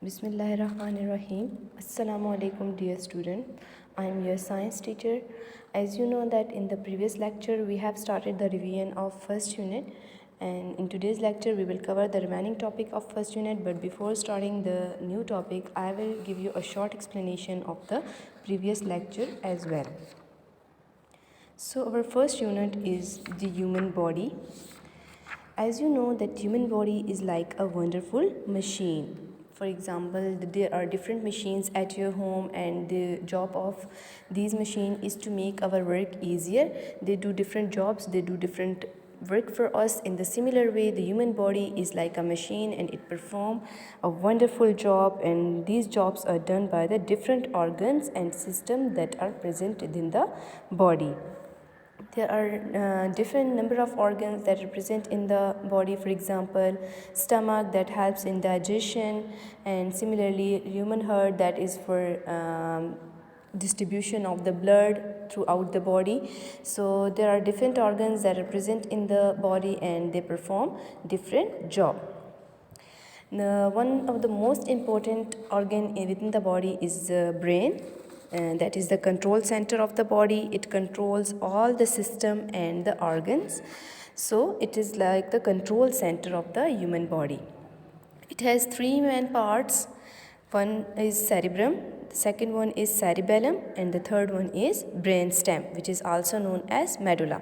Bismillahirrahmanirrahim. Assalamu alaikum dear student. I am your science teacher. As you know that in the previous lecture we have started the revision of first unit, and in today's lecture we will cover the remaining topic of first unit, but before starting the new topic I will give you a short explanation of the previous lecture as well. So our first unit is the human body. As you know that human body is like a wonderful machine. For example, there are different machines at your home, and the job of these machines is to make our work easier. They do different jobs, they do different work for us. In the similar way, the human body is like a machine and it performs a wonderful job, and these jobs are done by the different organs and systems that are present within the body. There are different number of organs that are present in the body. For example, stomach that helps in digestion, and similarly human heart that is for distribution of the blood throughout the body. So there are different organs that are present in the body and they perform different job. One of the most important organ within the body is the brain, and that is the control center of the body. It controls all the system and the organs. So it is like the control center of the human body. It has three main parts. One is cerebrum, the second one is cerebellum, and the third one is brainstem, which is also known as medulla.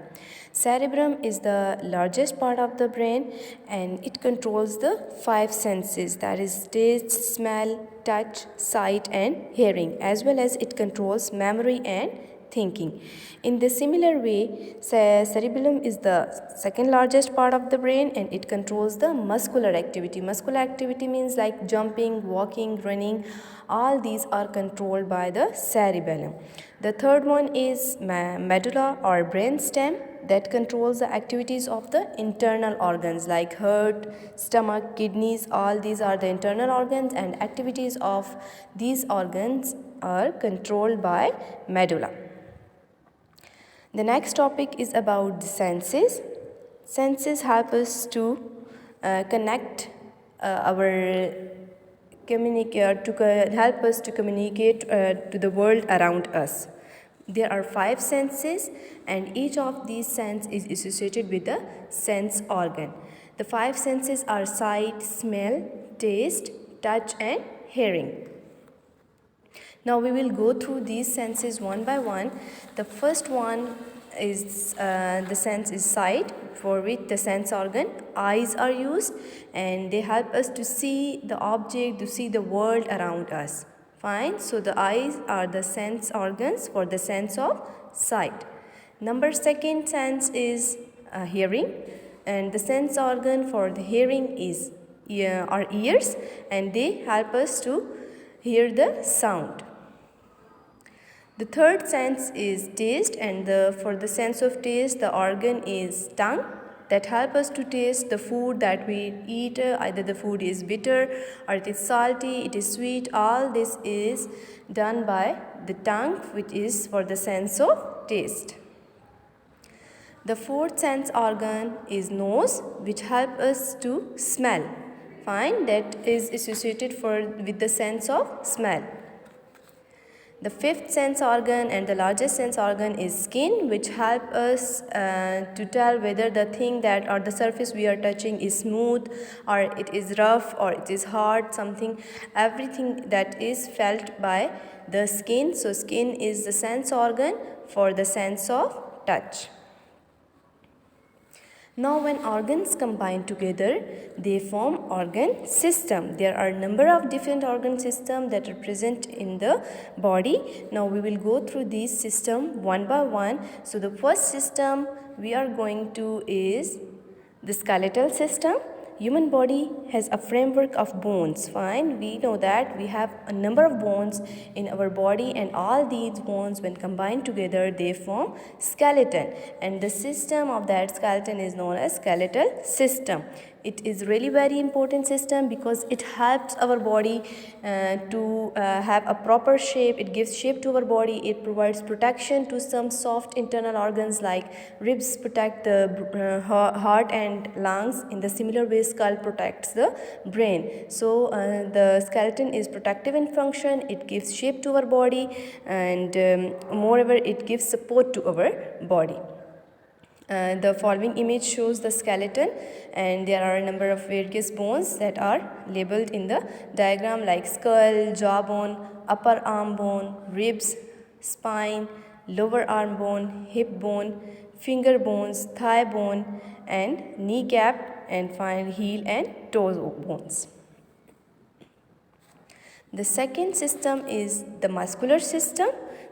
Cerebrum is the largest part of the brain, and it controls the five senses, that is taste, smell, touch, sight and hearing, as well as it controls memory and thinking. In the similar way, cerebellum is the second largest part of the brain and it controls the muscular activity. Muscular activity means like jumping, walking, running. All these are controlled by the cerebellum. The third one is medulla or brainstem, that controls the activities of the internal organs like heart, stomach, kidneys. All these are the internal organs, and activities of these organs are controlled by medulla. The next topic is about the senses. Senses help us to connect our communicate to help us to communicate to the world around us. There are five senses, and each of these senses is associated with a sense organ. The five senses are sight, smell, taste, touch and hearing. Now we will go through these senses one by one. The first one is the sense is sight, for which the sense organ eyes are used, and they help us to see the object, to see the world around us. Fine. So the eyes are the sense organs for the sense of sight. Number second sense is hearing, and the sense organ for the hearing is our ears, and they help us to hear the sound. The third sense is taste, and for the sense of taste the organ is tongue, that help us to taste the food that we eat. Either the food is bitter or it is salty, it is sweet. All this is done by the tongue, which is for the sense of taste. The fourth sense organ is nose, which help us to smell. Fine, that is associated with the sense of smell. The fifth sense organ and the largest sense organ is skin, which help us to tell whether the thing that or the surface we are touching is smooth or it is rough or it is hard, something, everything that is felt by the skin. So skin is the sense organ for the sense of touch. Now when organs combine together, they form organ system. There are a number of different organ systems that are present in the body. Now we will go through these systems one by one. So the first system we are going to is the skeletal system. Human body has a framework of bones. Fine, we know that we have a number of bones in our body, and all these bones when combined together they form skeleton, and the system of that skeleton is known as skeletal system. It is really very important system because it helps our body to have a proper shape. It gives shape to our body. It provides protection to some soft internal organs like ribs protect the heart and lungs. In the similar way, skull protects the brain. So the skeleton is protective in function. It gives shape to our body, and moreover it gives support to our body. The following image shows the skeleton, and there are a number of various bones that are labeled in the diagram like skull, jawbone, upper arm bone, ribs, spine, lower arm bone, hip bone, finger bones, thigh bone, and kneecap, and finally heel and toe bones. The second system is the muscular system.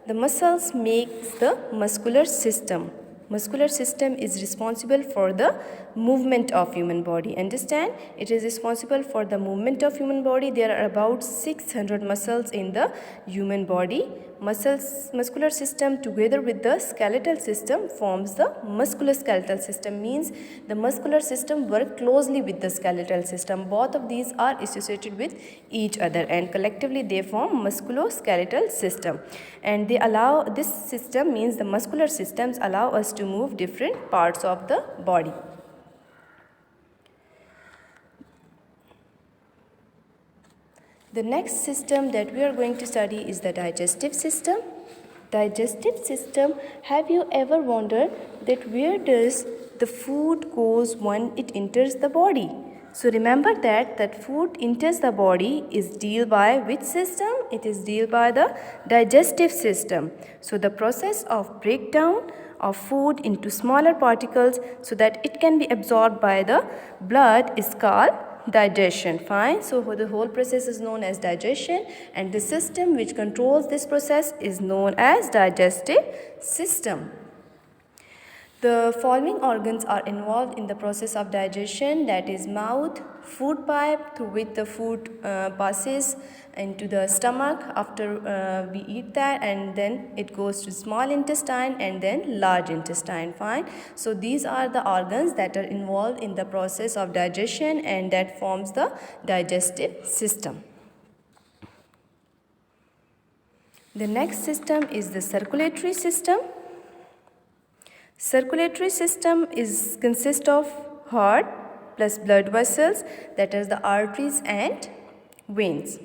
The muscles makes the muscular system. Muscular system is responsible for the movement of human body. Understand? It is responsible for the movement of human body. There are about 600 muscles in the human body. Muscular system together with the skeletal system forms the musculoskeletal system. Means the muscular system work closely with the skeletal system. Both of these are associated with each other, and collectively they form musculoskeletal system. And they allow, this system means the muscular systems allow us to move different parts of the body. The next system that we are going to study is the digestive system. Digestive system, have you ever wondered that where does the food goes when it enters the body? So remember that food enters the body is dealt by which system? It is dealt by the digestive system. So the process of breakdown of food into smaller particles so that it can be absorbed by the blood is called digestion. Fine. So the whole process is known as digestion, and the system which controls this process is known as digestive system. The following organs are involved in the process of digestion, that is mouth, food pipe through which the food passes into the stomach after we eat that, and then it goes to small intestine and then large intestine. Fine. So these are the organs that are involved in the process of digestion, and that forms the digestive system. The next system is the circulatory system. Circulatory system consists of heart plus blood vessels, that is the arteries and veins.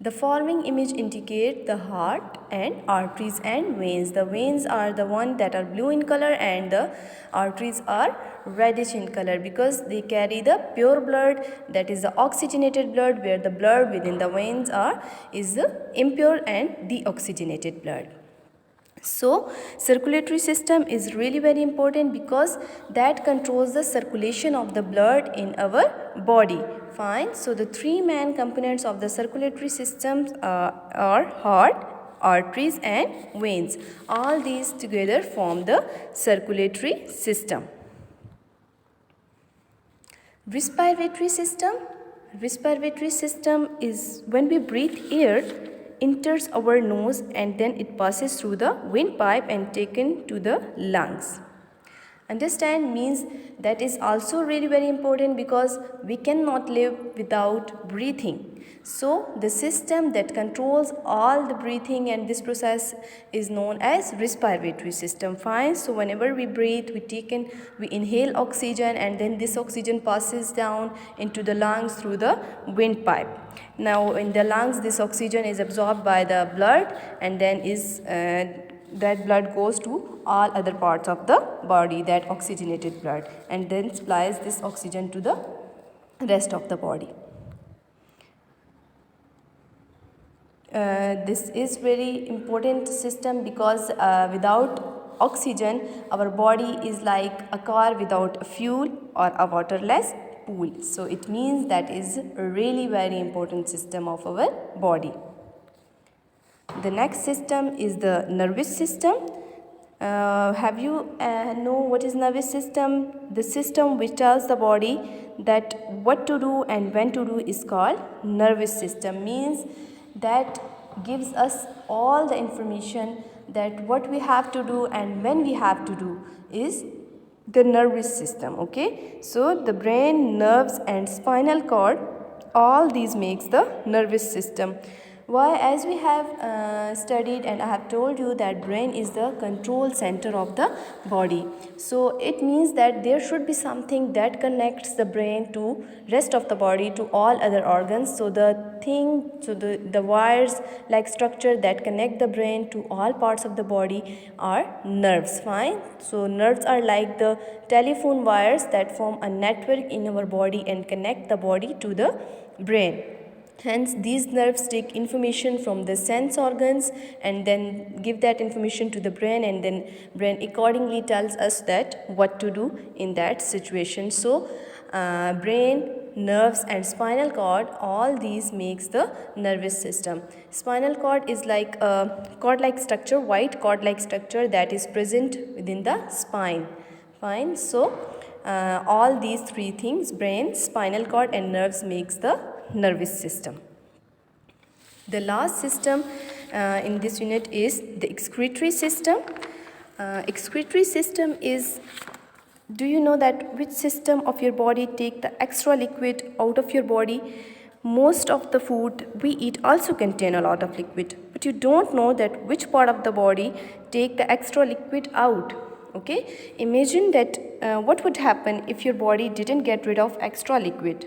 The following image indicate the heart and arteries and veins. The veins are the one that are blue in color, and the arteries are reddish in color because they carry the pure blood, that is the oxygenated blood, where the blood within the veins is the impure and deoxygenated blood. So circulatory system is really very important because that controls the circulation of the blood in our body. Fine. So the three main components of the circulatory systems are heart, arteries and veins. All these together form the circulatory system. Respiratory system. Respiratory system is when we breathe air, enters our nose and then it passes through the windpipe and taken to the lungs. Understand? Means that is also really very important because we cannot live without breathing. So the system that controls all the breathing and this process is known as respiratory system. Fine. So whenever we breathe, we inhale oxygen, and then this oxygen passes down into the lungs through the windpipe. Now in the lungs, this oxygen is absorbed by the blood, and then that blood goes to all other parts of the body, that oxygenated blood, and then supplies this oxygen to the rest of the body. This is very important system because without oxygen, our body is like a car without a fuel or a waterless pool. So it means that is a really very important system of our body. The next system is the nervous system. Have you know what is nervous system? The system which tells the body that what to do and when to do is called nervous system. Means that gives us all the information that what we have to do and when we have to do is the nervous system. Okay, so the brain, nerves and spinal cord, all these makes the nervous system. Why? As we have studied and I have told you that brain is the control center of the body. So it means that there should be something that connects the brain to rest of the body, to all other organs. So the wires like structure that connect the brain to all parts of the body are nerves. Fine. So nerves are like the telephone wires that form a network in our body and connect the body to the brain. Hence, these nerves take information from the sense organs and then give that information to the brain, and then brain accordingly tells us that what to do in that situation. So, brain, nerves and spinal cord, all these makes the nervous system. Spinal cord is like a cord-like structure, white cord-like structure that is present within the spine. Fine. So, all these three things, brain, spinal cord and nerves makes the nervous system. The last system in this unit is the excretory system. Excretory system is, do you know that which system of your body take the extra liquid out of your body? Most of the food we eat also contain a lot of liquid, but you don't know that which part of the body take the extra liquid out. Okay, imagine that what would happen if your body didn't get rid of extra liquid.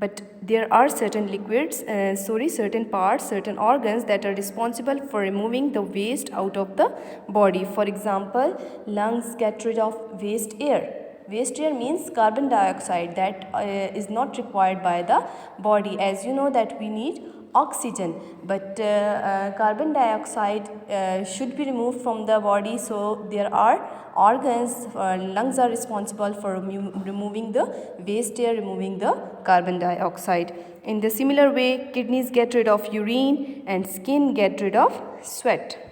But there are certain liquids, certain parts, certain organs that are responsible for removing the waste out of the body. For example, lungs get rid of waste air. Waste air means carbon dioxide that is not required by the body. As you know that we need oxygen, but carbon dioxide should be removed from the body. So there are organs, lungs are responsible for removing the waste air, removing the carbon dioxide. In the similar way, kidneys get rid of urine and skin get rid of sweat.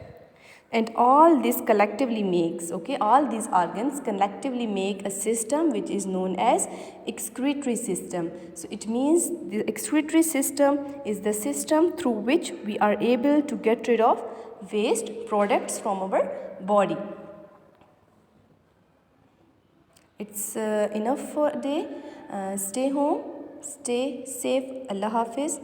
And all this collectively makes, okay, all these organs collectively make a system which is known as excretory system. So it means the excretory system is the system through which we are able to get rid of waste products from our body. It's enough for today. Stay home, stay safe. Allah Hafiz.